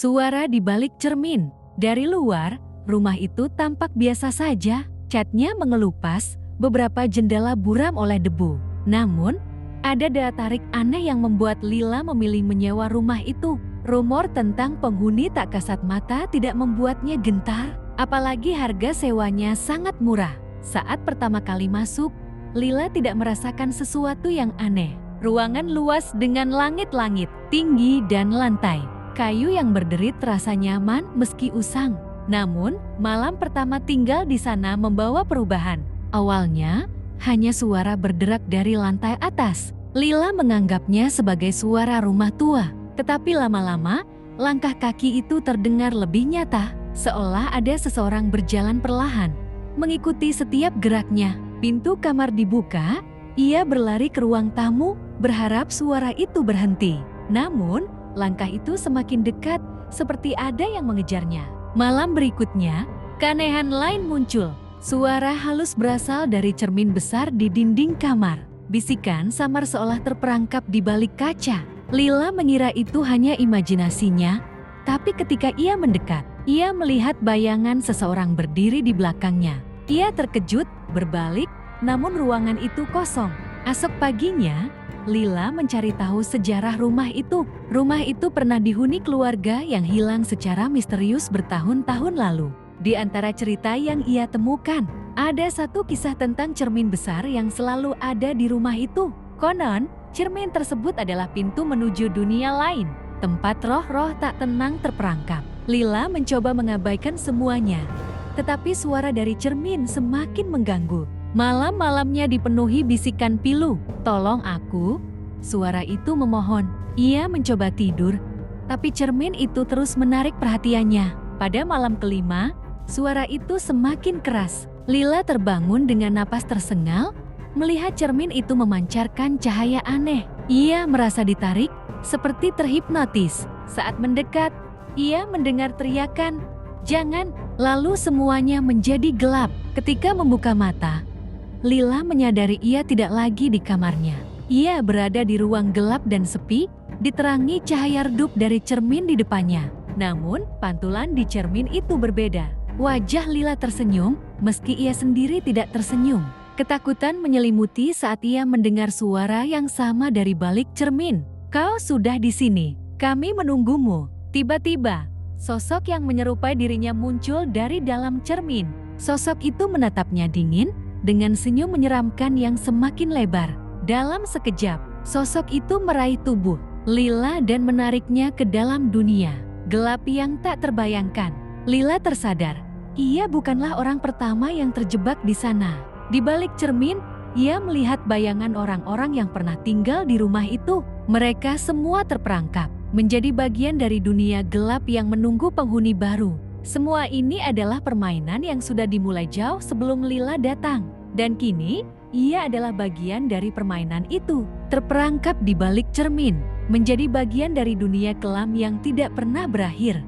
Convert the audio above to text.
Suara di balik cermin. Dari luar, rumah itu tampak biasa saja. Catnya mengelupas, beberapa jendela buram oleh debu. Namun, ada daya tarik aneh yang membuat Lila memilih menyewa rumah itu. Rumor tentang penghuni tak kasat mata tidak membuatnya gentar, apalagi harga sewanya sangat murah. Saat pertama kali masuk, Lila tidak merasakan sesuatu yang aneh. Ruangan luas dengan langit-langit, tinggi dan lantai kayu yang berderit terasa nyaman meski usang. Namun, malam pertama tinggal di sana membawa perubahan. Awalnya, hanya suara berderak dari lantai atas. Lila menganggapnya sebagai suara rumah tua. Tetapi lama-lama, langkah kaki itu terdengar lebih nyata, seolah ada seseorang berjalan perlahan, mengikuti setiap geraknya. Pintu kamar dibuka, ia berlari ke ruang tamu, berharap suara itu berhenti. Namun, langkah itu semakin dekat, seperti ada yang mengejarnya. Malam berikutnya, keanehan lain muncul. Suara halus berasal dari cermin besar di dinding kamar. Bisikan samar seolah terperangkap di balik kaca. Lila mengira itu hanya imajinasinya, tapi ketika ia mendekat, ia melihat bayangan seseorang berdiri di belakangnya. Ia terkejut, berbalik, namun ruangan itu kosong. Esok paginya, Lila mencari tahu sejarah rumah itu. Rumah itu pernah dihuni keluarga yang hilang secara misterius bertahun-tahun lalu. Di antara cerita yang ia temukan, ada satu kisah tentang cermin besar yang selalu ada di rumah itu. Konon, cermin tersebut adalah pintu menuju dunia lain, tempat roh-roh tak tenang terperangkap. Lila mencoba mengabaikan semuanya, tetapi suara dari cermin semakin mengganggu. Malam-malamnya dipenuhi bisikan pilu, "Tolong aku." Suara itu memohon. Ia mencoba tidur, tapi cermin itu terus menarik perhatiannya. Pada malam kelima, suara itu semakin keras. Lila terbangun dengan napas tersengal, melihat cermin itu memancarkan cahaya aneh. Ia merasa ditarik, seperti terhipnotis. Saat mendekat, ia mendengar teriakan, "Jangan!" Lalu semuanya menjadi gelap. Ketika membuka mata, Lila menyadari ia tidak lagi di kamarnya. Ia berada di ruang gelap dan sepi, diterangi cahaya redup dari cermin di depannya. Namun, pantulan di cermin itu berbeda. Wajah Lila tersenyum, meski ia sendiri tidak tersenyum. Ketakutan menyelimuti saat ia mendengar suara yang sama dari balik cermin. "Kau sudah di sini, kami menunggumu." Tiba-tiba, sosok yang menyerupai dirinya muncul dari dalam cermin. Sosok itu menatapnya dingin, dengan senyum menyeramkan yang semakin lebar. Dalam sekejap, sosok itu meraih tubuh Lila dan menariknya ke dalam dunia gelap yang tak terbayangkan. Lila tersadar, ia bukanlah orang pertama yang terjebak di sana. Di balik cermin, ia melihat bayangan orang-orang yang pernah tinggal di rumah itu. Mereka semua terperangkap, menjadi bagian dari dunia gelap yang menunggu penghuni baru. Semua ini adalah permainan yang sudah dimulai jauh sebelum Lila datang. Dan kini, ia adalah bagian dari permainan itu. Terperangkap di balik cermin, menjadi bagian dari dunia kelam yang tidak pernah berakhir.